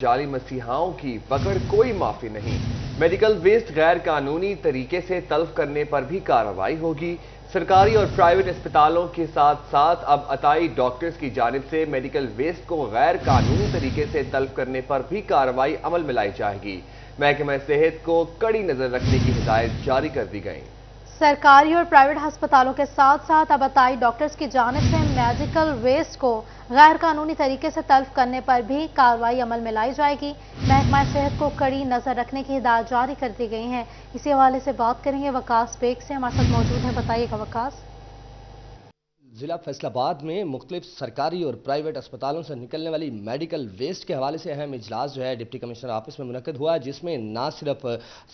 जाली मसीहाओं की बगड़ कोई माफी नहीं। मेडिकल वेस्ट गैर कानूनी तरीके से तल्फ करने पर भी कार्रवाई होगी। सरकारी और प्राइवेट अस्पतालों के साथ साथ अब अताई डॉक्टर्स की जानिब से मेडिकल वेस्ट को गैर कानूनी तरीके से तल्फ करने पर भी कार्रवाई अमल में लाई जाएगी। महकमा सेहत को कड़ी नजर रखने की हिदायत जारी कर दी गई। सरकारी और प्राइवेट अस्पतालों के साथ साथ अब अताई डॉक्टर्स की जानिब से मेडिकल वेस्ट को गैर कानूनी तरीके से तल्फ करने पर भी कार्रवाई अमल में लाई जाएगी। महकमा सेहत को कड़ी नजर रखने की हिदायत जारी कर दी गई हैं। इसी हवाले से बात करेंगे वकास बेग से, हमारे साथ मौजूद हैं। बताइएगा वकास। ज़िला फैसलाबाद में मुख्तलिफ सरकारी और प्राइवेट अस्पतालों से निकलने वाली मेडिकल वेस्ट के हवाले से अहम इजलास जो है डिप्टी कमिश्नर ऑफिस में मुनक्किद हुआ, जिसमें ना सिर्फ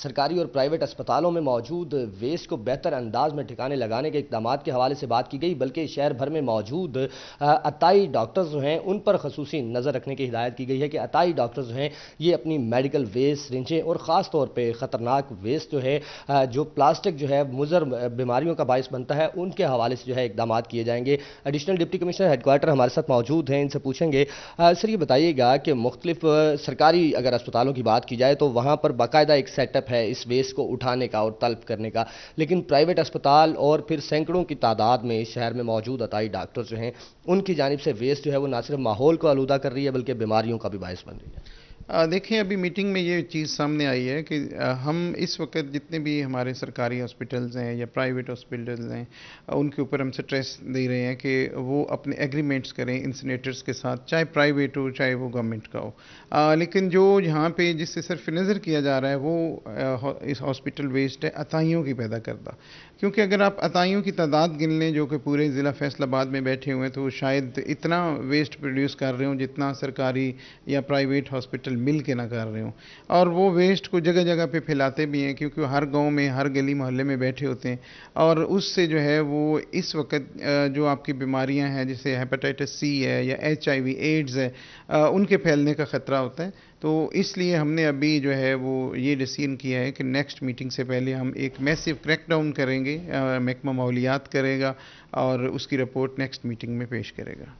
सरकारी और प्राइवेट अस्पतालों में मौजूद वेस्ट को बेहतर अंदाज में ठिकाने लगाने के इक़दामात के हवाले से बात की गई, बल्कि शहर भर में मौजूद अताई डॉक्टर्स जो हैं उन पर खसूसी नज़र रखने की हिदायत की गई है कि अताई डॉक्टर्स जो हैं ये अपनी मेडिकल वेस्ट, रिंचें और ख़ास तौर पर ख़तरनाक वेस्ट जो है जो प्लास्टिक जो है मुज़र बीमारियों का बायस बनता है, उनके हवाले से जो है इक़दामात किए जाएंगे। एडिशनल डिप्टी कमिश्नर हेडक्वार्टर हमारे साथ मौजूद हैं, इनसे पूछेंगे। सर ये बताइएगा कि मुख्तलिफ सरकारी अगर अस्पतालों की बात की जाए तो वहाँ पर बाकायदा एक सेटअप है इस वेस्ट को उठाने का और तल्फ करने का, लेकिन प्राइवेट अस्पताल और फिर सैकड़ों की तादाद में शहर में मौजूद अताई डॉक्टर जो हैं उनकी जानिब से वेस्ट जो है वो ना सिर्फ माहौल को आलूदा कर रही है बल्कि बीमारियों का भी बायस बन रही है। देखें, अभी मीटिंग में ये चीज़ सामने आई है कि हम इस वक्त जितने भी हमारे सरकारी हॉस्पिटल्स हैं या प्राइवेट हॉस्पिटल्स हैं उनके ऊपर हम स्ट्रेस दे रहे हैं कि वो अपने एग्रीमेंट्स करें इंसिनेटर्स के साथ, चाहे प्राइवेट हो चाहे वो गवर्नमेंट का हो। लेकिन जो यहाँ पे जिससे सिर्फ नज़र किया जा रहा है वो इस हॉस्पिटल वेस्ट है अताइयों की पैदा करता, क्योंकि अगर आप अताइयों की तादाद गिन लें जो कि पूरे ज़िला फैसलाबाद में बैठे हुए हैं तो शायद इतना वेस्ट प्रोड्यूस कर रहे हों जितना सरकारी या प्राइवेट हॉस्पिटल मिल के ना कर रहे हों, और वो वेस्ट को जगह जगह पे फैलाते भी हैं क्योंकि हर गांव में हर गली मोहल्ले में बैठे होते हैं, और उससे जो है वो इस वक्त जो आपकी बीमारियां हैं जैसे हेपेटाइटिस सी है या HIV एड्स है उनके फैलने का ख़तरा होता है। तो इसलिए हमने अभी जो है वो ये डिसीजन किया है कि नेक्स्ट मीटिंग से पहले हम एक मैसिव क्रैकडाउन करेंगे, महकमा माहौलियात करेगा और उसकी रिपोर्ट नेक्स्ट मीटिंग में पेश करेगा।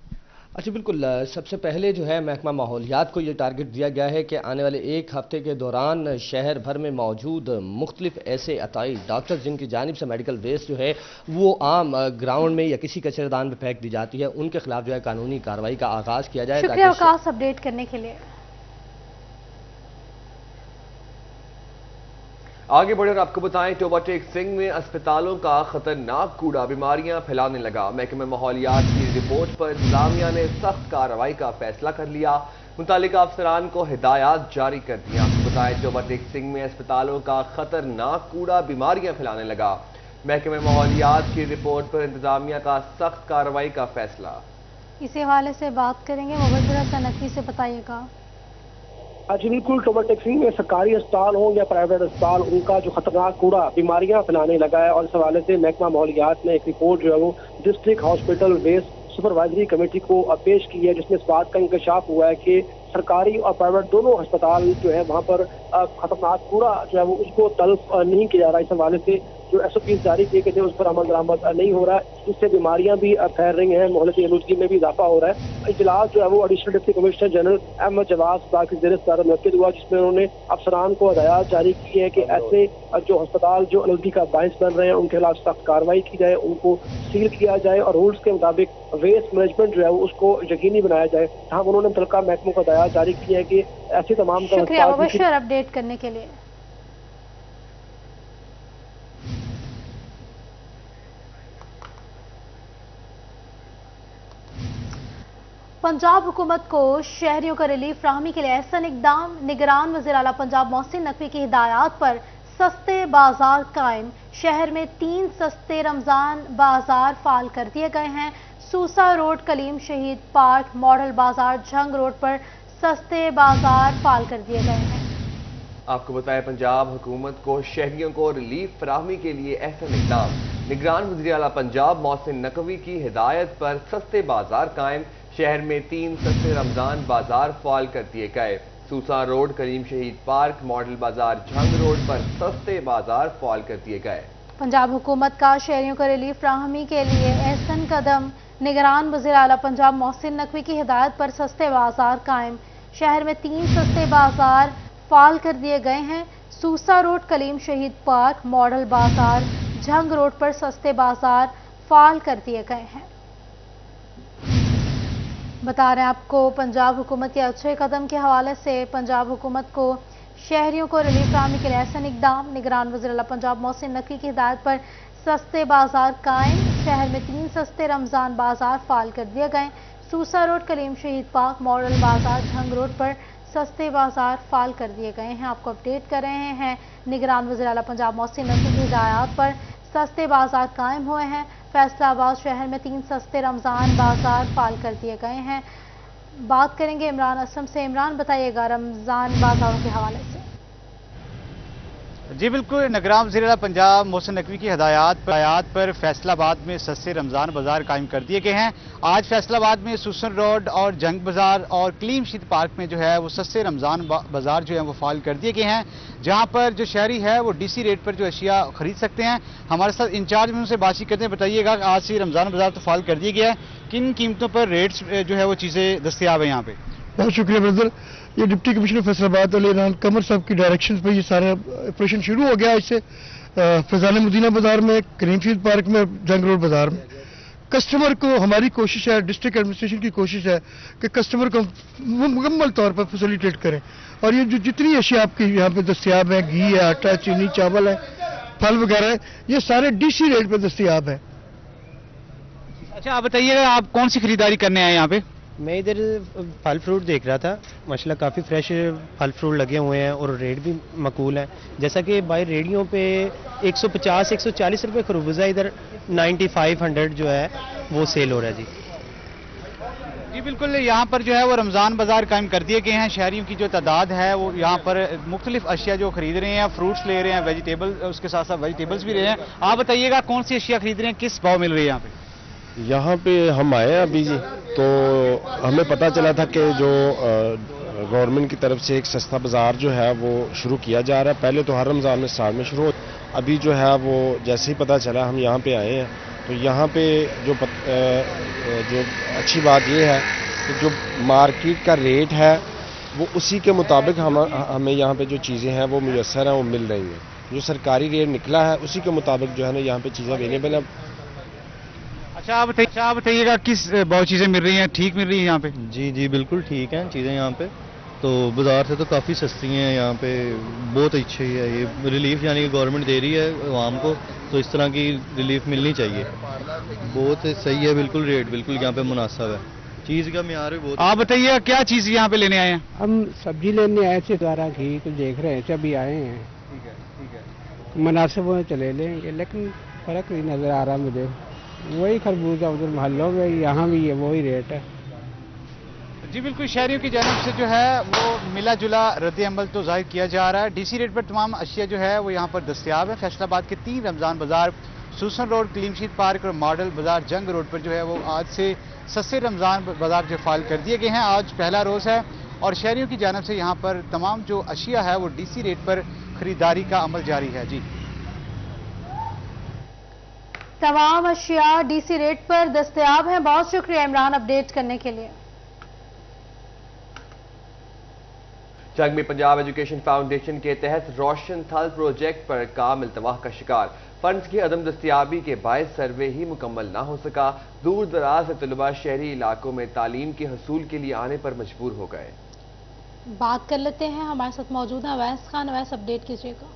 अच्छा, बिल्कुल। सबसे पहले जो है महकमा माहौलियात को ये टारगेट दिया गया है कि आने वाले एक हफ्ते के दौरान शहर भर में मौजूद मुख्तलिफ ऐसे अताई डॉक्टर्स जिनकी जानिब से मेडिकल वेस्ट जो है वो आम ग्राउंड में या किसी कचरेदान में फेंक दी जाती है, उनके खिलाफ जो है कानूनी कार्रवाई का आगाज़ किया जाए। शुक्रिया वकास अपडेट करने के लिए। आगे बढ़े और आपको बताएं, टोबा टेक सिंह में अस्पतालों का खतरनाक कूड़ा बीमारियां फैलाने लगा। महकमे माहौलियात की रिपोर्ट पर इंतजामिया ने सख्त कार्रवाई का फैसला कर लिया, मुतालिका अफसरान को हिदायत जारी कर दी। आपको बताएं, टोबा टेक सिंह में अस्पतालों का खतरनाक कूड़ा बीमारियां फैलाने लगा। महकमे माहौलियात की रिपोर्ट पर इंतजामिया का सख्त कार्रवाई का फैसला। इसी हवाले से बात करेंगे मुबशरा सनकी से, बताइएगा। जी बिल्कुल, टोबा टेक सिंह में सरकारी अस्पताल हो या प्राइवेट अस्पताल उनका जो खतरनाक कूड़ा बीमारियां फैलाने लगा है, और इस हवाले से महकमा माहौलियात ने एक रिपोर्ट जो है वो district hospital waste supervisory committee को पेश की है, जिसमें इस बात का इंकशाफ हुआ है कि सरकारी और प्राइवेट दोनों अस्पताल जो है वहाँ पर खतरनाक कूड़ा जो है वो उसको तल्फ नहीं किया जा रहा। इस हवाले से जो SOP जारी किए गए थे उस पर अमल दरामद नहीं हो रहा है, जिससे बीमारियां भी फैल रही हैं, मोहल्ले आलूदगी में भी इजाफा हो रहा है। इजलास जो है वो additional deputy commissioner general Ahmad Jawad की ज़ेर सदारत मुनक्किद हुआ, जिसमें उन्होंने अफसरान को हिदायत जारी की है कि ऐसे जो अस्पताल जो आलूदगी का बायस बन रहे हैं उनके खिलाफ सख्त कार्रवाई की जाए, उनको सील किया जाए और रूल्स के मुताबिक वेस्ट मैनेजमेंट जो है उसको यकीनी बनाया जाए। जहाँ उन्होंने मुतल्लिका महकमों को हिदायत जारी की है कि ऐसी तमाम अपडेट करने के लिए। पंजाब हुकूमत को शहरियों का रिलीफ फराहमी के लिए एहसन इकदाम। निगरान वज़ीर आला पंजाब मोहसिन नकवी की हिदायत पर सस्ते बाजार कायम। शहर में 3 सस्ते रमजान बाजार फाल कर दिए गए हैं। सूसा रोड, कलीम शहीद पार्क, मॉडल बाजार, झंग रोड पर सस्ते बाजार फाल कर दिए गए हैं। आपको बताया, पंजाब हुकूमत को शहरियों को रिलीफ फराहमी के लिए एहसन इकदाम। निगरान वज़ीर आला पंजाब मोहसिन नकवी की हिदायत पर सस्ते बाजार कायम। शहर में 3 सस्ते रमजान बाजार फाल कर दिए गए। सूसा रोड, करीम शहीद पार्क, मॉडल बाजार, झंग रोड पर सस्ते बाजार फाल कर दिए गए। पंजाब हुकूमत का शहरियों को रिलीफ फराहमी के लिए एहसन कदम। निगरान वज़ीर आला पंजाब मोहसिन नकवी की हिदायत पर सस्ते बाजार कायम। शहर में 3 सस्ते बाजार फाल कर दिए गए हैं। सूसा रोड कलीम शहीद पार्क, मॉडल बाजार, झंग रोड पर सस्ते बाजार फाल कर दिए गए हैं। बता रहे हैं आपको पंजाब हुकूमत के अच्छे कदम के हवाले से पंजाब हुकूमत को शहरियों को रिलीफ फराहमी के लिए एहसन इक़दाम। निगरान वज़ीर आला पंजाब मोहसिन नकवी की हिदायत पर सस्ते बाजार कायम। शहर में 3 सस्ते रमज़ान बाजार फाल कर दिए गए। सूसा रोड कलीम शहीद पार्क, मॉडल बाजार, झंग रोड पर सस्ते बाजार फाल कर दिए गए हैं। आपको अपडेट कर रहे हैं। निगरान वज़ीर आला पंजाब मोहसिन नकवी की हिदायत पर सस्ते बाजार कायम हुए हैं। फैसलाबाद शहर में 3 सस्ते रमज़ान बाजार फाल कर दिए गए हैं। बात करेंगे इमरान असम से। इमरान, बताइएगा रमज़ान बाजारों के हवाले से। जी बिल्कुल, निगरान वज़ीर आला पंजाब मोहसिन नकवी की हिदायत पर फैसलाबाद में सस्ते रमज़ान बाजार कायम कर दिए गए हैं। आज फैसलाबाद में सुसन रोड और जंग बाजार और कलीम शहीद पार्क में जो है वो सस्ते रमज़ान बाजार जो है वो फाल कर दिए गए हैं, जहां पर जो शहरी है वो डीसी रेट पर जो अशिया खरीद सकते हैं। हमारे साथ इंचार्ज में उनसे बातचीत करते हैं। बताइएगा, आज से रमज़ान बाजार तो फाल कर दिया गया है, किन कीमतों पर रेट्स जो है वो चीज़ें दस्तियाब है यहाँ पे? बहुत शुक्रिया ब्रदर। ये डिप्टी कमिश्नर फैसलाबाद अली इमरान कमर साहब की डायरेक्शन पर ये सारा ऑपरेशन शुरू हो गया। इससे फैजान मदीना बाजार में, करीम शहीद पार्क में, जंग रोड बाजार में कस्टमर को, हमारी कोशिश है, डिस्ट्रिक्ट एडमिनिस्ट्रेशन की कोशिश है कि कस्टमर को मुकम्मल तौर पर फैसिलिटेट करें। और ये जो जितनी अशिया आपकी यहाँ पे दस्तियाब है, घी है, आटा, चीनी, चावल है, फल वगैरह है, ये सारे डीसी रेट पर दस्तियाब है। अच्छा, आप बताइएगा, आप कौन सी खरीदारी करने आए यहाँ पे? मैं इधर फल फ्रूट देख रहा था। माशाल्लाह काफ़ी फ्रेश फल फ्रूट लगे हुए हैं और रेट भी मकूल है। जैसा कि बाहर रेडियों पे 150-140 रुपये खरबूजा, इधर 95-100 जो है वो सेल हो रहा है। जी बिल्कुल, यहाँ पर जो है वो रमज़ान बाजार कायम कर दिए गए हैं। शहरियों की जो तादाद है वो यहाँ पर मुख्तलिफ अशिया जो खरीद रहे हैं, फ्रूट्स ले रहे हैं, वेजिटेबल, उसके साथ साथ वेजिटेबल्स भी रहे हैं। आप बताइएगा, कौन सी अशिया खरीद रहे हैं, किस भाव मिल रही है यहाँ पे? यहाँ पे हम आए हैं अभी जी, तो हमें पता चला था कि जो गवर्नमेंट की तरफ से एक सस्ता बाज़ार जो है वो शुरू किया जा रहा है। पहले तो हर रमज़ान में स्टार्ट में शुरू हो, अभी जो है वो जैसे ही पता चला हम यहाँ पे आए हैं। तो यहाँ पे जो अच्छी बात ये है कि जो मार्केट का रेट है वो उसी के मुताबिक हमें यहाँ पे जो चीज़ें हैं वो मुयस्सर हैं, वो मिल रही हैं। जो सरकारी रेट निकला है उसी के मुताबिक जो है ना यहाँ पे चीज़ें अवेलेबल हैं। अच्छा, आप बताइएगा, किस बहुत चीज़ें मिल रही हैं, ठीक मिल रही हैं यहाँ पे? जी बिल्कुल ठीक हैं चीज़ें यहाँ पे, तो बाज़ार से तो काफ़ी सस्ती हैं यहाँ पे, बहुत अच्छी है ये रिलीफ, यानी कि गवर्नमेंट दे रही है आवाम को, तो इस तरह की रिलीफ मिलनी चाहिए। बहुत सही है, बिल्कुल रेट बिल्कुल यहाँ पे मुनासिब है, चीज़ का म्यार भी बहुत। आप बताइए, क्या चीज़ यहाँ पे लेने आए हैं? हम सब्जी लेने आए थे, द्वारा घी कुछ देख रहे हैं, अभी आए हैं। ठीक है। मुनासिब हो चले लेंगे, लेकिन फ़र्क नहीं नज़र आ रहा मुझे। वही खरबूजा उधर महलों में, यहाँ भी है वही रेट है। जी बिल्कुल, शहरियों की जानिब से जो है वो मिला जुला रद्द अमल तो जाहिर किया जा रहा है। डीसी रेट पर तमाम अशिया जो है वो यहाँ पर दस्तियाब है। फैसलाबाद के 3 रमज़ान बाजार, सुसन रोड, कलीम शहीद पार्क और मॉडल बाजार, जंग रोड पर जो है वो आज से सस्ते रमज़ान बाजार जो फाल कर दिए गए हैं। आज पहला रोज़ है और शहरियों की जानिब से यहाँ पर तमाम जो अशिया है वो डीसी रेट पर खरीदारी का अमल जारी है। जी, तमाम अशिया डीसी रेट पर दस्तयाब हैं। बहुत शुक्रिया इमरान अपडेट करने के लिए। जंग में पंजाब एजुकेशन फाउंडेशन के तहत रोशन थल प्रोजेक्ट पर काम इल्तवाह का शिकार। फंड्स की अदम दस्तियाबी के बायस सर्वे ही मुकम्मल ना हो सका। दूर दराज से तलबा शहरी इलाकों में तालीम के हसूल के लिए आने पर मजबूर हो गए। बात कर लेते हैं, हमारे साथ मौजूद है अवैस खान। अवैस, अपडेट कीजिएगा।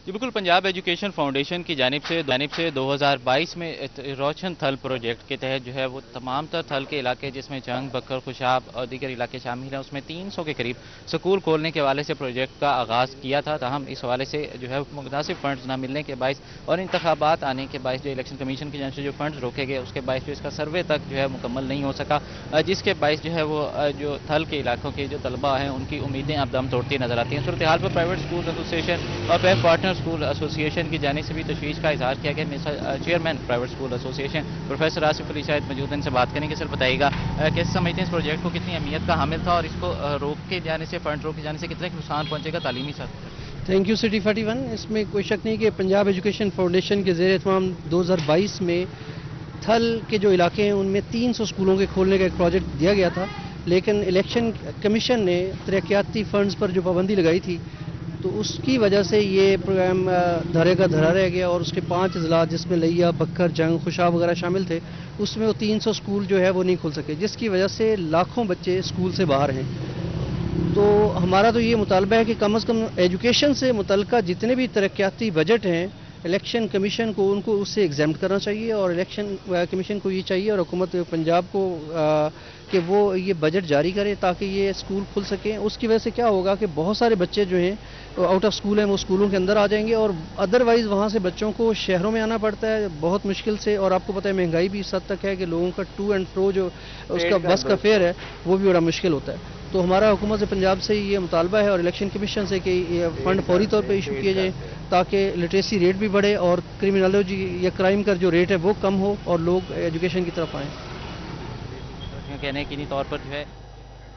जी बिल्कुल, पंजाब एजुकेशन फाउंडेशन की जानिब से 2022 में रोशन थल प्रोजेक्ट के तहत जो है वो तमाम तर थल के इलाके जिसमें जंग, बकर, खुशाब और दीगर इलाके शामिल हैं, उसमें 300 के करीब स्कूल खोलने के हवाले से प्रोजेक्ट का आगाज़ किया था। ताहम इस हवाले से जो है मुनासिब फंड्स न मिलने के बायस और इंतखाबात आने के बायस जो इलेक्शन कमीशन की जानिब से जो फंड्स रोके गए उसके बायस जो इसका सर्वे तक जो है मुकम्मल नहीं हो सका, जिसके बायस जो है वो जो थल के इलाकों के जो तलबा हैं उनकी उम्मीदें अब दम तोड़ती नजर आती हैं। सूरत हाल पर प्राइवेट स्कूल एसोसिएशन और पार्टनर स्कूल एसोसिएशन की जानिब से भी तशवीश का इजहार किया गया। Chairman private school association professor Asif Ali शायद मौजूद हैं, इनसे बात करेंगे। सर बताइएगा, कैसे समझते हैं इस प्रोजेक्ट को, कितनी अहमियत का हामिल था और इसको रोक के जाने से, फंड रोक के जाने से कितने नुकसान पहुंचेगा तालीमी साथ? Thank you city 41। इसमें कोई शक नहीं कि पंजाब एजुकेशन फाउंडेशन के ज़ेर एहतमाम 2022 में تھل کے جو علاقے ہیں ان میں 300 اسکولوں کے کھولنے کا ایک پروجیکٹ دیا گیا تھا، لیکن الیکشن کمیشن نے ترقیاتی فنڈز پر جو پابندی لگائی تھی تو اس کی وجہ سے یہ پروگرام دھرے کا دھرا رہ گیا، اور اس کے 5 اضلاع جس میں لیا، بکر، جنگ، خوشاب وغیرہ شامل تھے، اس میں وہ 300 اسکول جو ہے وہ نہیں کھل سکے، جس کی وجہ سے لاکھوں بچے اسکول سے باہر ہیں۔ تو ہمارا تو یہ مطالبہ ہے کہ کم از کم ایجوکیشن سے متعلقہ جتنے بھی ترقیاتی بجٹ ہیں، الیکشن کمیشن کو ان کو اس سے ایگزیمپٹ کرنا چاہیے، اور الیکشن کمیشن کو یہ چاہیے اور حکومت پنجاب کو کہ وہ یہ بجٹ جاری کرے تاکہ یہ اسکول کھل سکیں۔ اس کی وجہ سے کیا ہوگا کہ بہت سارے بچے جو ہیں آؤٹ آف اسکول ہیں وہ اسکولوں کے اندر آ جائیں گے، اور ادروائز وہاں سے بچوں کو شہروں میں آنا پڑتا ہے بہت مشکل سے، اور آپ کو پتہ ہے مہنگائی بھی اس حد تک ہے کہ لوگوں کا ٹو اینڈ فرو جو اس کا بس کا فیئر ہے وہ بھی بڑا مشکل ہوتا ہے۔ تو ہمارا حکومت پنجاب سے یہ مطالبہ ہے اور الیکشن کمیشن سے کہ یہ فنڈ فوری طور پہ ایشو کیے جائیں تاکہ لٹریسی ریٹ بھی بڑھے اور کرمنالوجی یا کرائم کا جو ریٹ ہے وہ کم ہو اور لوگ ایجوکیشن کی طرف آئیں۔ کہنے کی طور پر جو ہے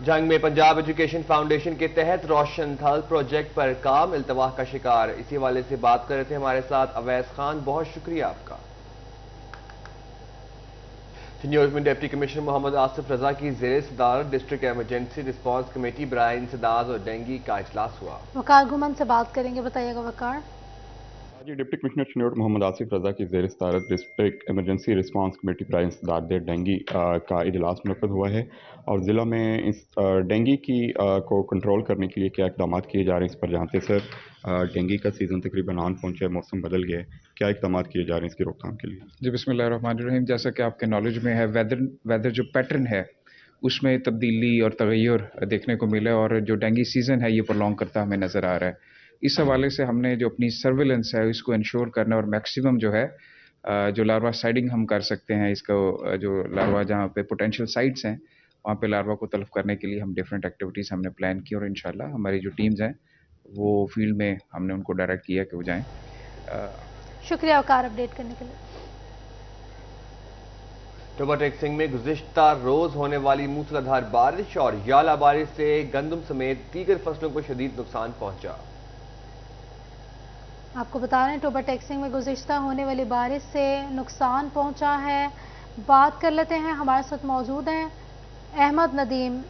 جنگ میں پنجاب ایجوکیشن فاؤنڈیشن کے تحت روشن تھل پروجیکٹ پر کام التوا کا شکار، اسی حوالے سے بات کر رہے تھے ہمارے ساتھ اویس خان، بہت شکریہ آپ کا۔ نیوز میں ڈپٹی کمشنر محمد آصف رضا کی زیر صدارت ڈسٹرکٹ ایمرجنسی رسپانس کمیٹی برائے انسداد اور ڈینگی کا اجلاس ہوا۔ وقار گھمن سے بات کریں گے، بتائیے گا وقار۔ جی، ڈپٹی کمشنر چنوٹ محمد آصف رضا کی زیر صدارت ڈسٹرکٹ ایمرجنسی رسپانس کمیٹی برائے انسداد ڈینگی کا اجلاس منعقد ہوا ہے، اور ضلع میں ڈینگی کو کنٹرول کرنے کے لیے کیا اقدامات کیے جا رہے ہیں اس پر جانتے سر۔ ڈینگی کا سیزن تقریباً آن پہنچا ہے، موسم بدل گیا ہے، کیا اقدامات کیے جا رہے ہیں اس کی روک تھام کے لیے؟ جی بسم اللہ الرحمن الرحیم۔ جیسا کہ آپ کے نالج میں ہے، ویدر جو پیٹرن ہے اس میں تبدیلی اور تغیر دیکھنے کو ملا، اور جو ڈینگی سیزن ہے یہ پرولونگ کرتا ہمیں نظر آ رہا ہے۔ اس حوالے سے ہم نے جو اپنی سرویلنس ہے اس کو انشور کرنا، اور میکسیمم جو ہے جو لاروا سائڈنگ ہم کر سکتے ہیں، اس کو جو لاروا جہاں پہ پوٹینشیل سائٹس ہیں وہاں پہ لاروا کو تلف کرنے کے لیے ہم ڈفرینٹ ایکٹیویٹیز ہم نے پلان کی، اور انشاءاللہ ہماری جو ٹیمز ہیں وہ فیلڈ میں ہم نے ان کو ڈائریکٹ کیا کہ وہ جائیں۔ شکریہ وقار اپڈیٹ کرنے کے لیے۔ ٹوبہ ٹیک سنگھ میں گزشتہ روز ہونے والی موسلادھار بارش اور یالہ بارش سے گندم سمیت دیگر فصلوں کو شدید نقصان پہنچا۔ آپ کو بتا رہے ہیں ٹوبہ ٹیک سنگھ میں گزشتہ ہونے والی بارش سے نقصان پہنچا ہے۔ بات کر لیتے ہیں، ہمارے ساتھ موجود ہیں احمد ندیم۔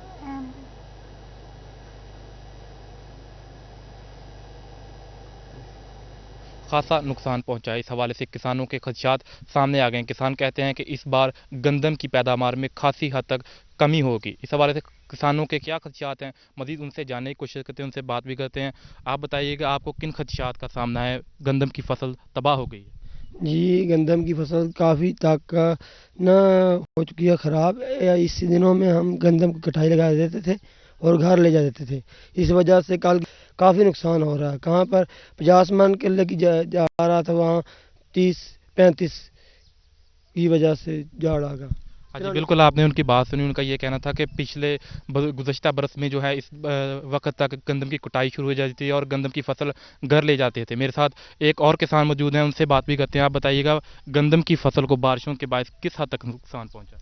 خاصا نقصان پہنچا ہے، اس حوالے سے کسانوں کے خدشات سامنے آ گئے ہیں۔ کسان کہتے ہیں کہ اس بار گندم کی پیداوار میں خاصی حد تک کمی ہوگی۔ اس حوالے سے کسانوں کے کیا خدشات ہیں، مزید ان سے جاننے کی کوشش کرتے ہیں، ان سے بات بھی کرتے ہیں۔ آپ بتائیے کہ آپ کو کن خدشات کا سامنا ہے؟ گندم کی فصل تباہ ہو گئی ہے۔ جی، گندم کی فصل کافی تک نہ ہو چکی ہے خراب۔ اس دنوں میں ہم گندم کی کٹائی لگا دیتے تھے اور گھر لے جا دیتے تھے، اس وجہ سے کل کافی نقصان ہو رہا ہے۔ کہاں پر 50 من کلے کی جا رہا تھا، وہاں 30-35 کی وجہ سے جاڑ آ گیا۔ جی بالکل، آپ نے ان کی بات سنی۔ ان کا یہ کہنا تھا کہ پچھلے گزشتہ برس میں جو ہے اس وقت تک گندم کی کٹائی شروع ہو جاتی تھی اور گندم کی فصل گھر لے جاتے تھے۔ میرے ساتھ ایک اور کسان موجود ہیں، ان سے بات بھی کرتے ہیں۔ آپ بتائیے گا گندم کی فصل کو بارشوں کے باعث کس حد تک نقصان پہنچا؟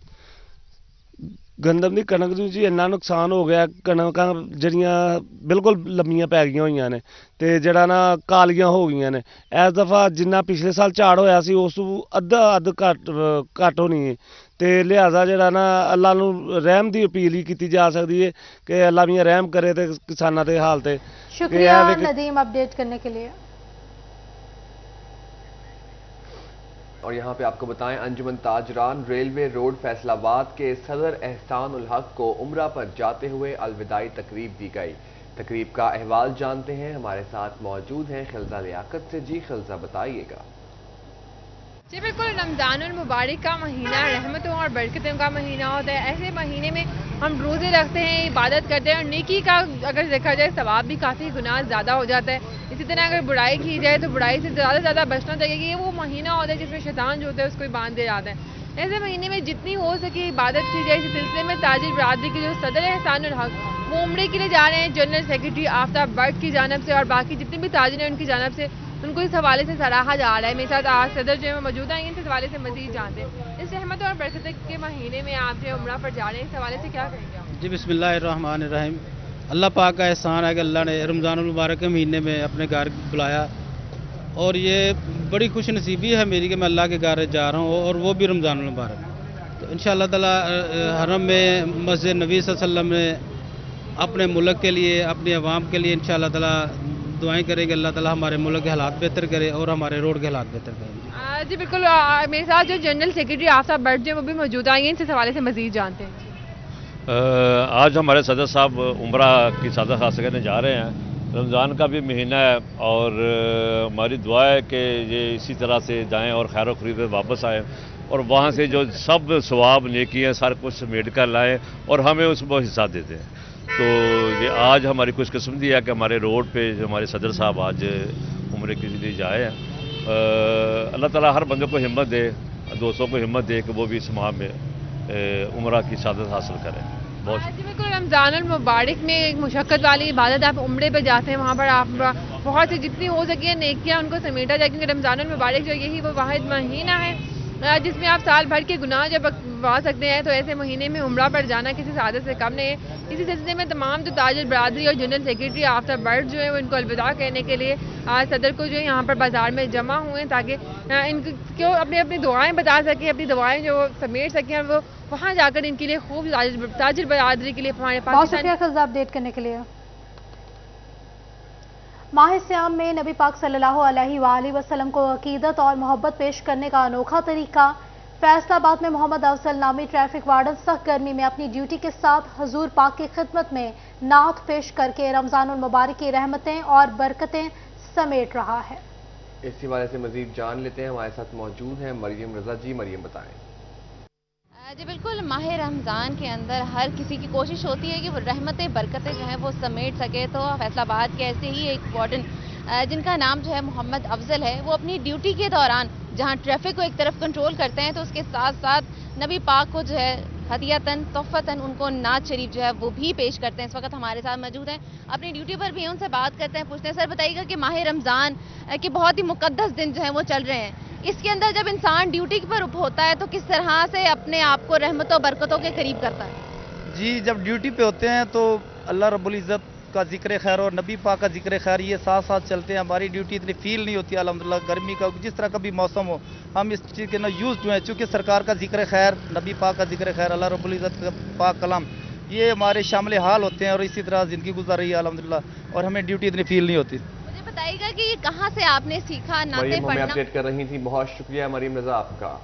گندم کی کنک جی اننا نقصان ہو گیا، کنکاں جڑیاں بالکل لمبیاں پی گئی ہوئی نے تے جڑا نا کالیاں ہو گئی نے۔ اس دفعہ جنہ پچھلے سال جھاڑ ہویا سی اس ادھ گھٹ ہونی ہے، تے لہذا جڑا نا اللہ نو رحم دی اپیل ہی کیتی جا سکتی ہے کہ اللہ میاں رحم کرے تے کساناں دے حال تے۔ شکریہ ندیم اپڈیٹ کرنے کے لیے۔ اور یہاں پہ آپ کو بتائیں، انجمن تاجران ریلوے روڈ فیصل آباد کے صدر احسان الحق کو عمرہ پر جاتے ہوئے الوداعی تقریب دی گئی۔ تقریب کا احوال جانتے ہیں، ہمارے ساتھ موجود ہیں خلزہ لیاقت سے۔ جی خلزہ بتائیے گا۔ جی بالکل، رمضان المبارک کا مہینہ رحمتوں اور برکتوں کا مہینہ ہوتا ہے۔ ایسے مہینے میں ہم روزے رکھتے ہیں، عبادت کرتے ہیں، اور نیکی کا اگر دیکھا جائے ثواب بھی کافی گنا زیادہ ہو جاتا ہے۔ اسی طرح اگر برائی کی جائے تو برائی سے زیادہ بچنا چاہیے، کہ یہ وہ مہینہ ہوتا ہے جس میں شیطان جو ہوتا ہے اس کو باندھ دے جاتا ہے۔ ایسے مہینے میں جتنی ہو سکے عبادت کی جائے۔ اس سلسلے میں تاجر برادری کے جو صدر احسان الحق وہ عمرے کے لیے جا رہے ہیں جنرل سیکرٹری آفتاب بٹ کی جانب سے، اور باقی جتنے بھی تاجر ہیں ان کی جانب سے ان کو اس حوالے سے سراہا جا رہا ہے۔ میرے ساتھ آج صدر جو ہے موجود ہیں، اس حوالے سے مزید جانتے ہیں۔ اس رحمت اور برکت کے مہینے میں آپ جو عمرہ پر جا رہے ہیں، اس حوالے سے کیا کہیں گے آپ؟ جی بسم اللہ الرحمن الرحیم۔ اللہ پاک کا احسان ہے کہ اللہ نے رمضان المبارک کے مہینے میں اپنے گھر بلایا، اور یہ بڑی خوش نصیبی ہے میری کہ میں اللہ کے گھر جا رہا ہوں اور وہ بھی رمضان المبارک. تو انشاءاللہ تعالی حرم میں مسجد نبی صلی اللہ علیہ وسلم نے اپنے ملک کے لیے اپنی عوام کے لیے انشاءاللہ تعالی دعائیں کریں کہ اللہ تعالی ہمارے ملک کے حالات بہتر کرے اور ہمارے روڈ کے حالات بہتر کریں. جی بالکل، میرے ساتھ جو جنرل سیکرٹری آفتاب بٹ جو وہ بھی موجود ہیں، ان سے حوالے سے مزید جانتے ہیں. آج ہمارے صدر صاحب عمرہ کی سعادت حاصل کرنے جا رہے ہیں. رمضان کا بھی مہینہ ہے اور ہماری دعا ہے کہ یہ اسی طرح سے جائیں اور خیر و خرید واپس آئیں اور وہاں سے جو سب ثواب نیکی ہیں سارا کچھ سمیٹ کر لائیں اور ہمیں اس میں حصہ دیتے ہیں. تو یہ آج ہماری خوش قسمتی ہے کہ ہمارے روڈ پہ جو ہمارے صدر صاحب آج عمرے کے لیے جائے ہیں. اللہ تعالیٰ ہر بندے کو ہمت دے، دوستوں کو ہمت دے کہ وہ بھی اس ماہ میں عمرہ کی سعادت حاصل کریں. جی بالکل، رمضان المبارک میں ایک مشقت والی عبادت، آپ عمرے پہ جاتے ہیں، وہاں پر آپ بہت سی جتنی ہو سکی ہیں نیکیاں ان کو سمیٹا جائے، کیونکہ رمضان المبارک جو یہی وہ واحد مہینہ ہے جس میں آپ سال بھر کے گناہ جب بخشوا سکتے ہیں، تو ایسے مہینے میں عمرہ پر جانا کسی سعادت سے کم نہیں ہے. اسی سلسلے میں تمام جو تاجر برادری اور جنرل سیکرٹری آفتاب بٹ جو ہے وہ ان کو الوداع کہنے کے لیے آج صدر کو جو ہے یہاں پر بازار میں جمع ہوئے ہیں تاکہ ان کو اپنی دعائیں بتا سکیں، اپنی دعائیں جو سمیٹ سکیں اور وہ وہاں جا کر ان کے لیے خوب تاجر برادری کے لیے ہمارے بہت شکریہ خزہ اپڈیٹ کرنے کے لیے. ماہ سیام میں نبی پاک صلی اللہ علیہ وآلہ وسلم کو عقیدت اور محبت پیش کرنے کا انوکھا طریقہ. فیصل آباد میں محمد افضل نامی ٹریفک وارڈن سخت گرمی میں اپنی ڈیوٹی کے ساتھ حضور پاک کی خدمت میں نعت پیش کر کے رمضان المبارک کی رحمتیں اور برکتیں سمیٹ رہا ہے. اس حوالے سے مزید جان لیتے ہیں، ہمارے ساتھ موجود ہیں مریم رضا جی. مریم بتائیں. جی بالکل، ماہ رمضان کے اندر ہر کسی کی کوشش ہوتی ہے کہ وہ رحمتیں برکتیں جو ہیں وہ سمیٹ سکے. تو فیصل آباد کے ایسے ہی ایک وارڈن جن کا نام جو ہے محمد افضل ہے، وہ اپنی ڈیوٹی کے دوران جہاں ٹریفک کو ایک طرف کنٹرول کرتے ہیں تو اس کے ساتھ ساتھ نبی پاک کو جو ہے ہدیتاً تحفتاً ان کو نعت شریف جو ہے وہ بھی پیش کرتے ہیں. اس وقت ہمارے ساتھ موجود ہیں، اپنی ڈیوٹی پر بھی ان سے بات کرتے ہیں، پوچھتے ہیں سر بتائیے گا کہ ماہ رمضان کے بہت ہی مقدس دن جو ہیں وہ چل رہے ہیں، اس کے اندر جب انسان ڈیوٹی پر ہوتا ہے تو کس طرح سے اپنے آپ کو رحمتوں و برکتوں کے قریب کرتا ہے؟ جی جب ڈیوٹی پہ ہوتے ہیں تو اللہ رب العزت کا ذکر خیر اور نبی پاک کا ذکر خیر یہ ساتھ ساتھ چلتے ہیں. ہماری ڈیوٹی اتنی فیل نہیں ہوتی الحمدللہ. گرمی کا جس طرح کا بھی موسم ہو ہم اس چیز کے نا یوزڈ ہوئے ہیں، چونکہ سرکار کا ذکر خیر، نبی پاک کا ذکر خیر، اللہ رب العزت کا پاک کلام یہ ہمارے شامل حال ہوتے ہیں اور اسی طرح زندگی گزار رہی ہے الحمدللہ اور ہمیں ڈیوٹی اتنی فیل نہیں ہوتی. مجھے بتائیے گا کہ یہ کہاں سے آپ نے سیکھا نعتیں مریم ہمیں پڑھنا؟ اپڈیٹ کر رہی تھی. بہت شکریہ مریم رضا آپ کا.